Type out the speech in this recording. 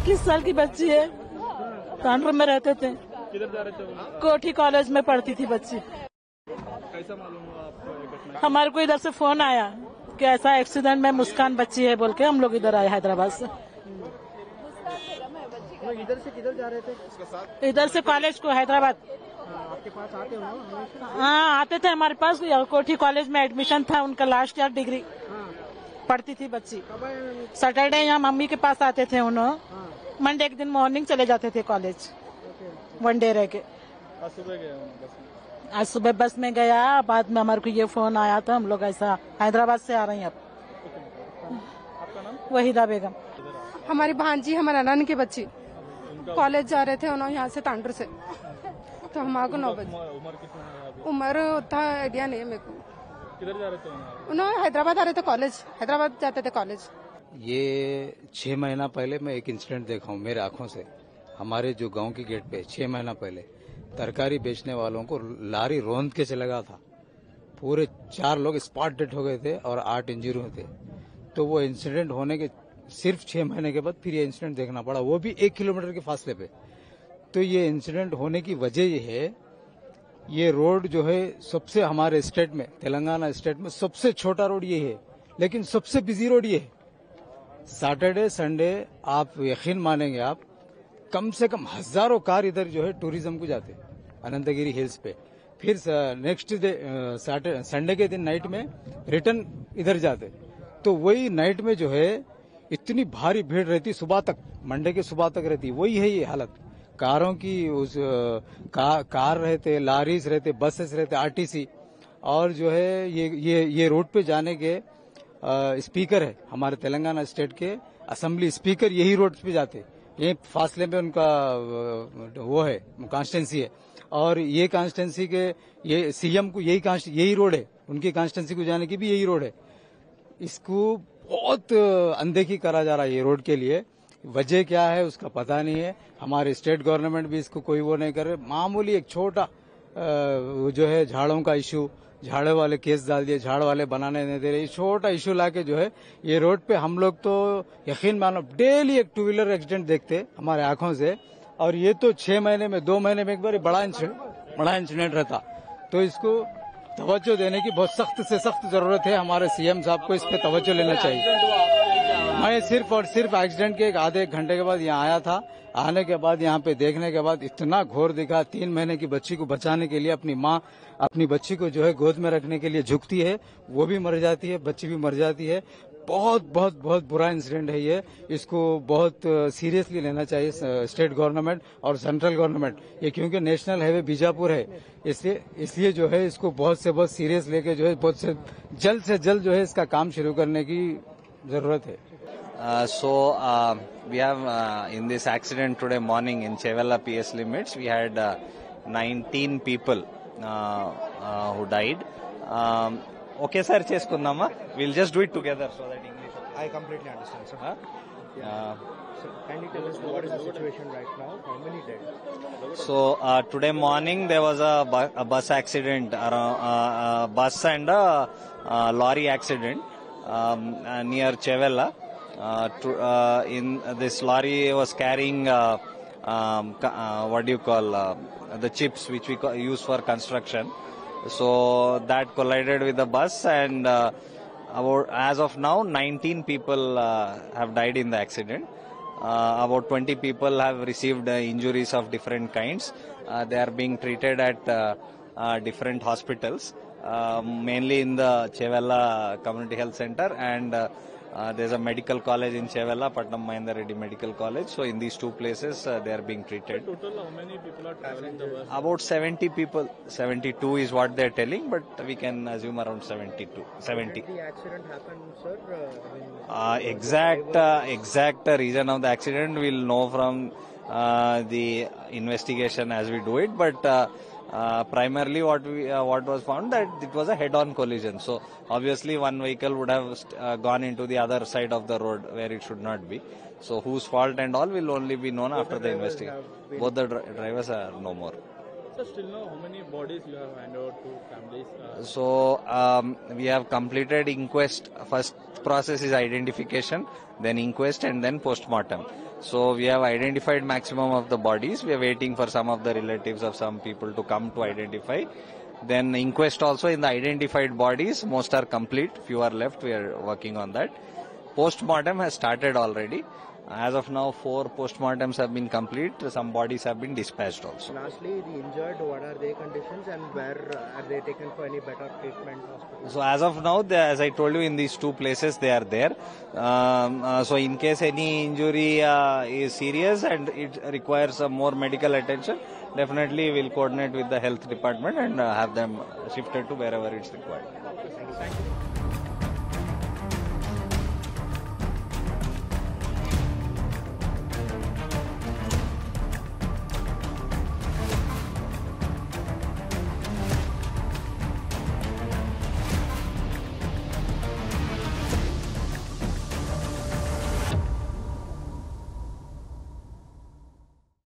21 साल की बच्ची है, कानपुर में रहते थे। किधर जा रहे थे वो? कोठी कॉलेज में पढ़ती थी बच्ची। कैसा मालूम हुआ आपको ये घटना? हमारे को इधर से फोन आया कि ऐसा एक्सीडेंट में मुस्कान बच्ची है बोल के हम लोग इधर आए हैदराबाद से। इधर से किधर जा रहे थे? इधर से कॉलेज को हैदराबाद। आपके पास आते हो ना हमेशा? हाँ आते थे हमारे पास। कोठी कॉलेज में एडमिशन था उनका, लास्ट ईयर डिग्री पढ़ती थी बच्ची। सैटरडे यहाँ मम्मी के पास आते थे उन्होंने। मंडे के दिन मॉर्निंग चले जाते थे कॉलेज, वन डे रह के। आज सुबह गया हूँ बस में। आज सुबह बस में गया, बाद में हमारे को ये फोन आया था। हम लोग ऐसा हैदराबाद से आ रहे हैं अब। आपका नाम? वहीदा बेगम। हमारी भांजी, हमारे नानी की बच्ची कॉलेज जा रहे थे उन्होंने यहाँ से तांडुर से, तो हमारे 9 बजे। उम्र कितना है अभी? उम्र उतना आइडिया नहीं है मेरे को। किधर जा रहे थे उन्होंने हैदराबाद आ रहे थे कॉलेज, हैदराबाद जाते थे कॉलेज। ये 6 महीना पहले मैं एक इंसिडेंट देखा हूँ मेरे आंखों से। हमारे जो गांव की गेट पे 6 महीना पहले तरकारी बेचने वालों को लारी रौंद के चला गया था। पूरे 4 लोग स्पॉट डेड हो गए थे और 8 इंजरी हुए थे। तो वो इंसिडेंट होने के सिर्फ 6 महीने के बाद फिर ये इंसिडेंट देखना पड़ा, वो भी 1 किलोमीटर के फासले पे। तो ये इंसिडेंट होने की वजह ये है, ये रोड जो है सबसे हमारे स्टेट में, तेलंगाना स्टेट में सबसे छोटा रोड ये है, लेकिन सबसे बिजी रोड ये है। सैटरडे संडे आप यकीन मानेंगे आप, कम से कम हजारों कार इधर जो है टूरिज्म को जाते अनंतगिरी हिल्स पे। फिर नेक्स्ट डे संडे के दिन नाइट में रिटर्न इधर जाते। तो वही नाइट में जो है इतनी भारी भीड़ रहती, सुबह तक, मंडे के सुबह तक रहती। वही है ये हालत कारों की। उस कार रहते, लारीज रहते, बसेस रहते, आरटीसी। और जो है ये रोड पे जाने के स्पीकर है हमारे तेलंगाना स्टेट के असेंबली स्पीकर, यही रोड पे जाते। ये फासले में उनका वो है कॉन्स्टिट्यूंसी है। और ये कॉन्स्टिट्यूंसी के ये सीएम को यही रोड है, उनकी कॉन्स्टिट्यूंसी को जाने की भी यही रोड है। इसको बहुत अनदेखी करा जा रहा है ये रोड के लिए। वजह क्या है उसका पता नहीं है। हमारे स्टेट गवर्नमेंट भी इसको कोई वो नहीं कर रहे। मामूली एक छोटा जो है झाड़ों का इशू, झाड़े वाले केस डाल दिए, झाड़ वाले बनाने नहीं दे रहे। छोटा इशू लाके जो है ये रोड पे हम लोग तो यकीन मानो डेली एक 2 व्हीलर एक्सीडेंट देखते हमारे आंखों से। और ये तो 6 महीने में 2 महीने में एक बार बड़ा इंसिडेंट रहता। तो इसको तवज्जो देने की बहुत सख्त से सख्त जरूरत है। हमारे सीएम साहब को इस पे तवज्जो लेना चाहिए। मैं सिर्फ और सिर्फ एक्सीडेंट के आधे एक घंटे के बाद यहाँ आया था। आने के बाद यहाँ पे देखने के बाद इतना घोर दिखा। 3 महीने की बच्ची को बचाने के लिए अपनी माँ अपनी बच्ची को जो है गोद में रखने के लिए झुकती है, वो भी मर जाती है, बच्ची भी मर जाती है। बहुत बहुत बहुत बुरा इंसिडेंट है ये। इसको बहुत सीरियसली लेना चाहिए स्टेट गवर्नमेंट और सेंट्रल गवर्नमेंट। ये क्योंकि नेशनल हाईवे बीजापुर है, इसलिए जो है इसको बहुत से बहुत सीरियस लेके जो है बहुत से जल्द जो है इसका काम शुरू करने की जरूरत है। We have in this accident today morning in Chevella PS limits, we had 19 people who died. Okay, sir, cheskundama. We'll just do it together so that English. I completely understand, sir. So can you tell us what is the situation right now? How many dead? So today morning there was a bus accident, a bus and a lorry accident near Chevella. In this lorry was carrying what do you call the chips which we use for construction. So that collided with the bus, and as of now 19 people have died in the accident. About 20 people have received injuries of different kinds. They are being treated at different hospitals, mainly in the Chevella Community Health Center, and there's a medical college in Chevella, Patnam Mahinda Reddy Medical College. So in these two places, they are being treated. Total, how many people are traveling the bus? About 70 people. 72 is what they're telling, but we can assume around 72. 70. When did the accident happen, sir? Exact reason of the accident we'll know from the investigation as we do it, but primarily what was found that it was a head-on collision. So obviously one vehicle would have gone into the other side of the road where it should not be. So whose fault and all will only be known after the investigation. Both the drivers are no more. So still now, how many bodies you have handed over to families? So we have completed inquest. First process is identification, then inquest, and then post-mortem. So we have identified maximum of the bodies. We are waiting for some of the relatives of some people to come to identify. Then inquest also in the identified bodies. Most are complete. Few are left. We are working on that. Post-mortem has started already. As of now, 4 post-mortems have been complete. Some bodies have been dispatched also. Lastly, the injured, what are their conditions and where are they taken for any better treatment hospital? So as of now, as I told you, in these 2 places they are there. So in case any injury is serious and it requires more medical attention, definitely we'll coordinate with the health department and have them shifted to wherever it's required. Thank you.